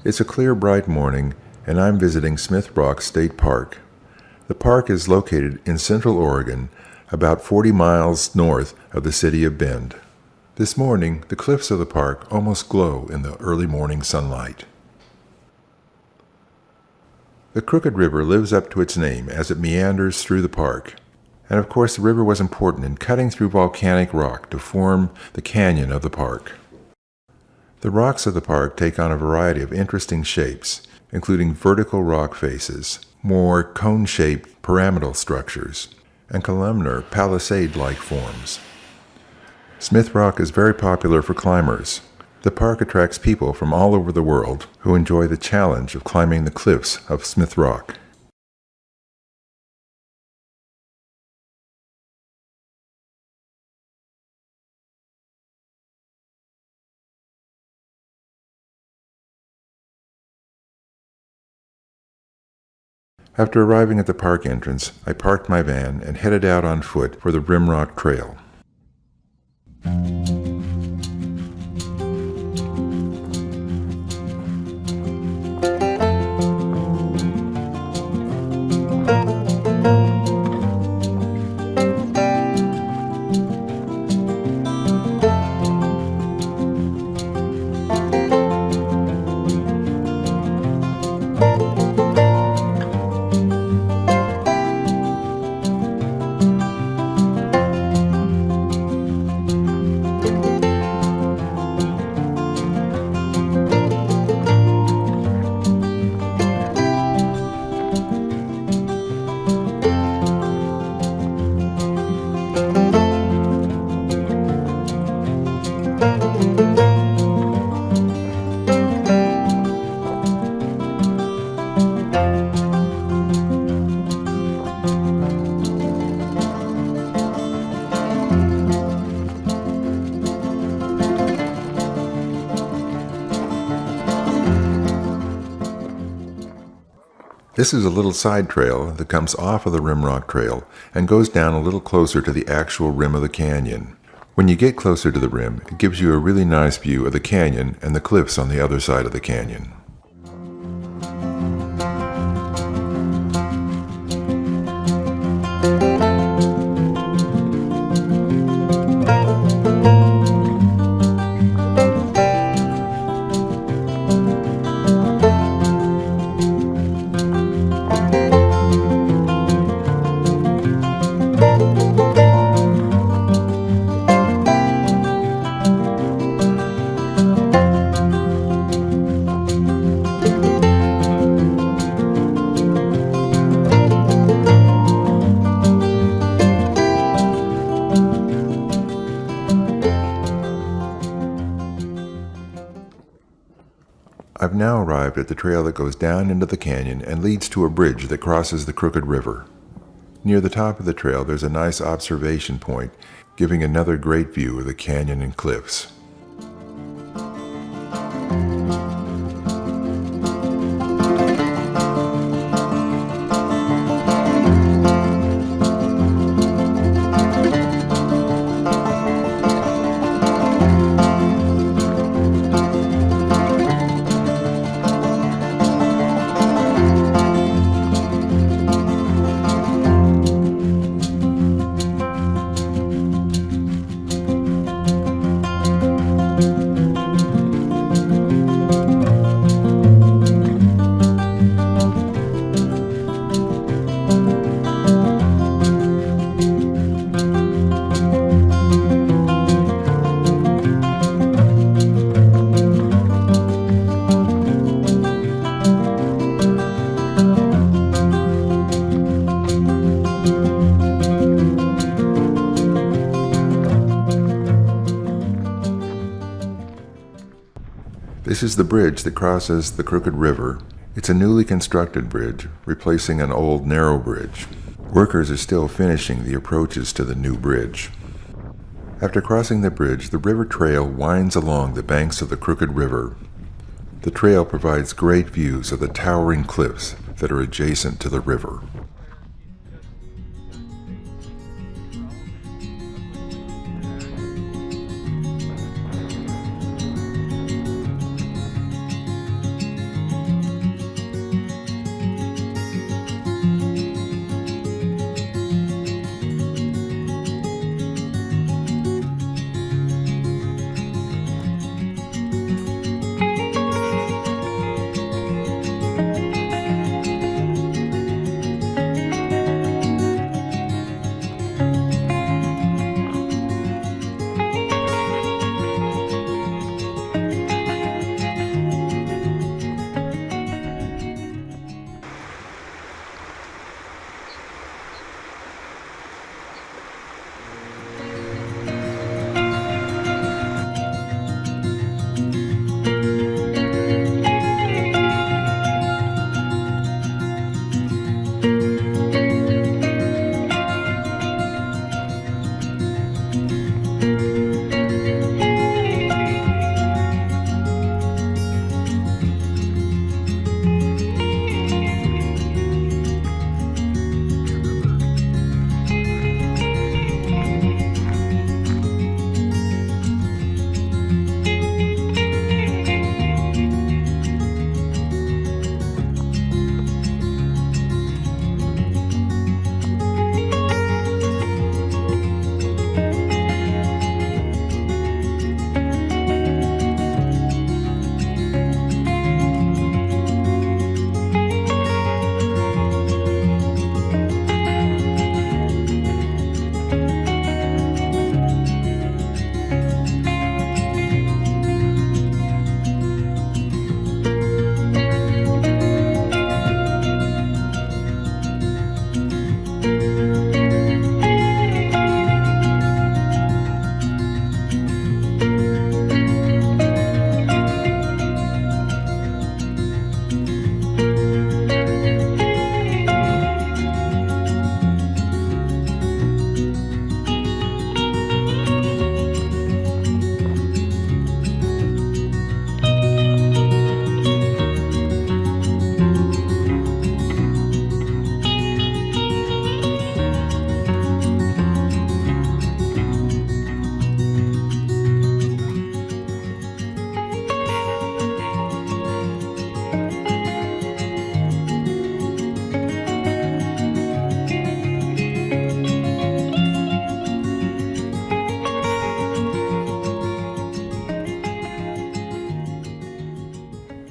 It's a clear, bright morning, and I'm visiting Smith Rock State Park. The park is located in Central Oregon, about 40 miles north of the city of Bend. This morning, the cliffs of the park almost glow in the early morning sunlight. The Crooked River lives up to its name as it meanders through the park. And of course, the river was important in cutting through volcanic rock to form the canyon of the park. The rocks of the park take on a variety of interesting shapes, including vertical rock faces, more cone-shaped pyramidal structures, and columnar palisade-like forms. Smith Rock is very popular for climbers. The park attracts people from all over the world who enjoy the challenge of climbing the cliffs of Smith Rock. After arriving at the park entrance, I parked my van and headed out on foot for the Rimrock Trail. This is a little side trail that comes off of the Rimrock Trail and goes down a little closer to the actual rim of the canyon. When you get closer to the rim, it gives you a really nice view of the canyon and the cliffs on the other side of the canyon. I've now arrived at the trail that goes down into the canyon and leads to a bridge that crosses the Crooked River. Near the top of the trail there's a nice observation point, giving another great view of the canyon and cliffs. This is the bridge that crosses the Crooked River. It's a newly constructed bridge, replacing an old narrow bridge. Workers are still finishing the approaches to the new bridge. After crossing the bridge, the river trail winds along the banks of the Crooked River. The trail provides great views of the towering cliffs that are adjacent to the river.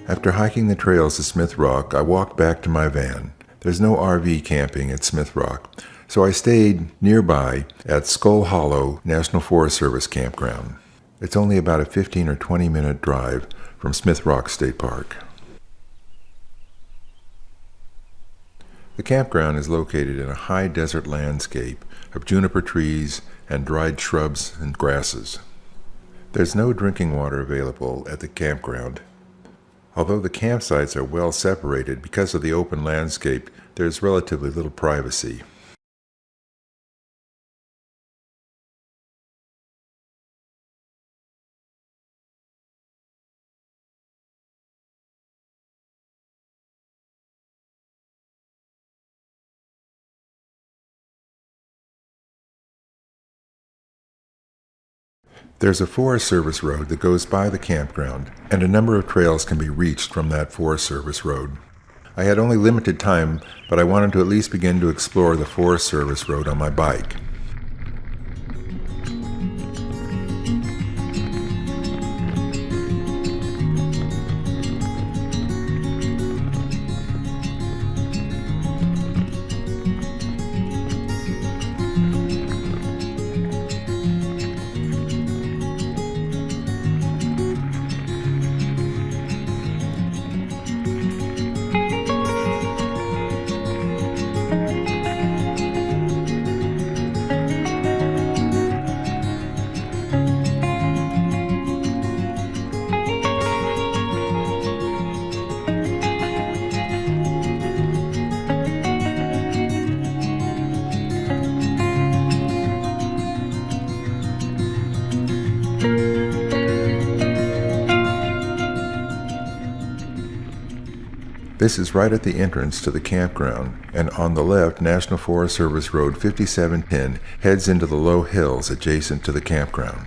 After hiking the trails to Smith Rock, I walked back to my van. There's no RV camping at Smith Rock, so I stayed nearby at Skull Hollow National Forest Service Campground. It's only about a 15 or 20 minute drive from Smith Rock State Park. The campground is located in a high desert landscape of juniper trees and dried shrubs and grasses. There's no drinking water available at the campground. Although the campsites are well separated because of the open landscape, there's relatively little privacy. There's a Forest Service road that goes by the campground, and a number of trails can be reached from that Forest Service road. I had only limited time, but I wanted to at least begin to explore the Forest Service road on my bike. This is right at the entrance to the campground, and on the left, National Forest Service Road 5710 heads into the low hills adjacent to the campground.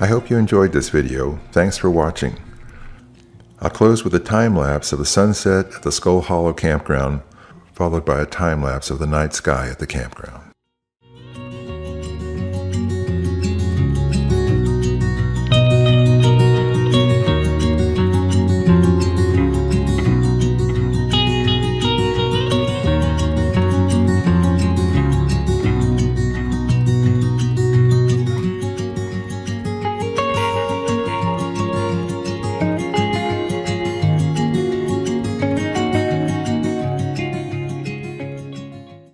I hope you enjoyed this video. Thanks for watching. I'll close with a time-lapse of the sunset at the Skull Hollow Campground, followed by a time-lapse of the night sky at the campground.